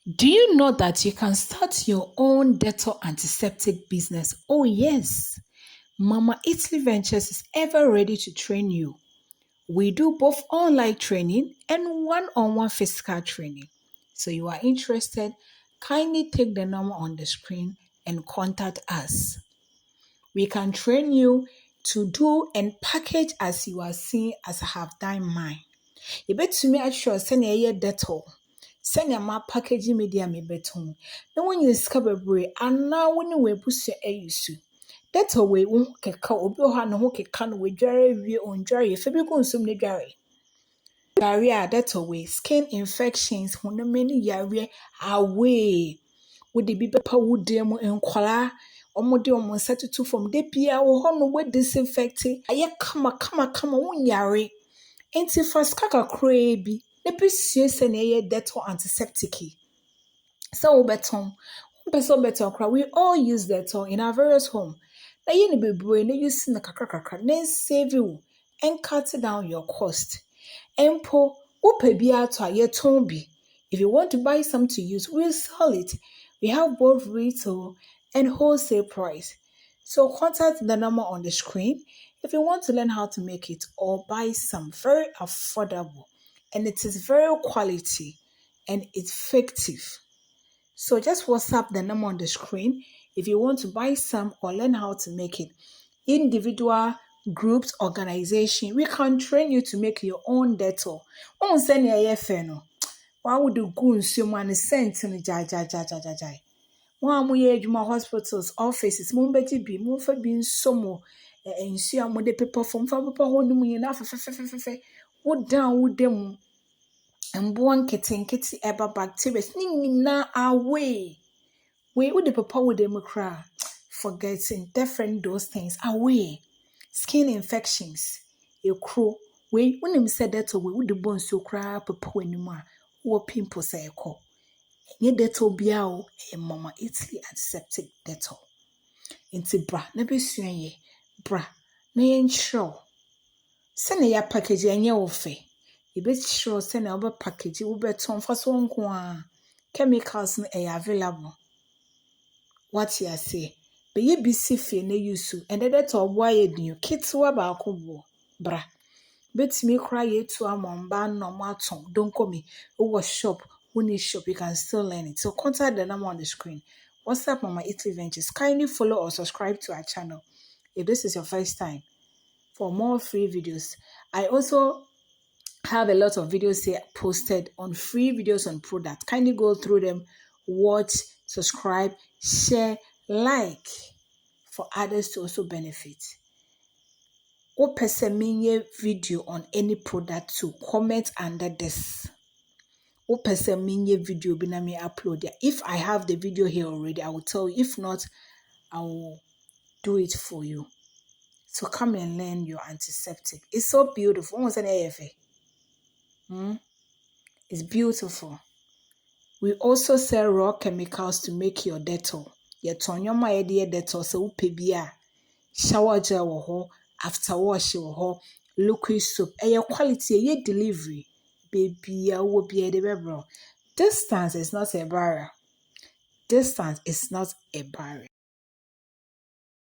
Do you know that you can start your own Dettol Antiseptic business? Oh, yes. Mama Italy Ventures is ever ready to train you. We do both online training and one-on-one physical training. So you are interested, kindly take the number on the screen and contact us. We can train you to do and package as you are seeing as I have done mine. Yɛbɛtumi ahwɛ sɛnea ɛyɛ Dettol, sɛnea ma package media mebɛtɔn. Na wonyɛ sika bebree anaa wo ne w'abusua ayi so. Dettol wei wo ho keka, obi wɔ hɔ a ne ho keka no wadware awie, ɔndware yɛ. Fa bi gu nsuom na dware. Dware a Dettol wei, skin infections, honam ani yareɛ, away. Wode bi bɛpa wo dan mu, nkwadaa, wɔde wɔn nsa tutu fam. Da biara wɔ hɔ no wɔadisinfect, ayɛ kama, wonyare. Enti fa sika kakraa bi na bɛsua sɛnea ɛyɛ Dettol Antiseptic yi. Sɛ wobɛtɔn, wompɛ sɛ wobɛtɔn koraa, we all use Dettol in our various home. Na yɛ no bebree na use no kakra na nsave wo and cut down your cost. Mpo, wopɛ bi atɔ a yɛtɔn bi. If you want to buy some to use, we'll sell it. We have both retail and wholesale price. So contact the number on the screen if you want to learn how to make it or buy some. Very affordable and it is very quality and effective. So just WhatsApp the number on the screen if you want to buy some or learn how to make it. Individual, groups, organization, we can train you to make your own Dettol. Won't send your feno. Why would you go and see money sent to jai? One way adwuma hospitals, offices, mumbeti bi, mumfa bi nsomo, nsu a mode pepa fom fa pepa ho no mu nyina fe. Wo down wo dem. Mboa nkete eba bacteria ni nyina away. We wo de pepa wo dem kra. Forgetting different those things away. Skin infections. Ekro. We wonim said that we wo de bon so kra pepa w'anim a wo pimples ekọ. Nye Dettol bia o, Mama Italy Antiseptic Dettol. Inti bra, na besua ye, bra, na yenhyew. Sene ya package enye wo fe. Yebɛkyerɛw sɛnea wobɛ package, wobɛtɔn fa so nko a. Chemicals no available. What you say? Bɛyɛ bi si fie na use, ɛnɛ Dettol boa yɛ din, ketewa baako bo. Bra. Betumi kora yɛ tu amomba no mo aton. Don't call me. Wo shop. When shop, you can still learn it. So contact the number on the screen. What's up, Mama Italy Ventures? Kindly follow or subscribe to our channel if this is your first time for more free videos. I also have a lot of videos here posted on free videos on product. Kindly go through them, watch, subscribe, share, like for others to also benefit. Or person video on any product to comment under this. Or person video bi na me upload it. If I have the video here already, I will tell you. If not, I will do it for you. So come and learn your antiseptic. It's so beautiful. What's an AFA? It's beautiful. We also sell raw chemicals to make your Dettol. Your tonyoma idea Dettol so upebia. Shower gel wo ho, after wash wo ho, liquid soap. Your quality, your delivery. Baby, I will be a Distance is not a barrier. Distance is not a barrier.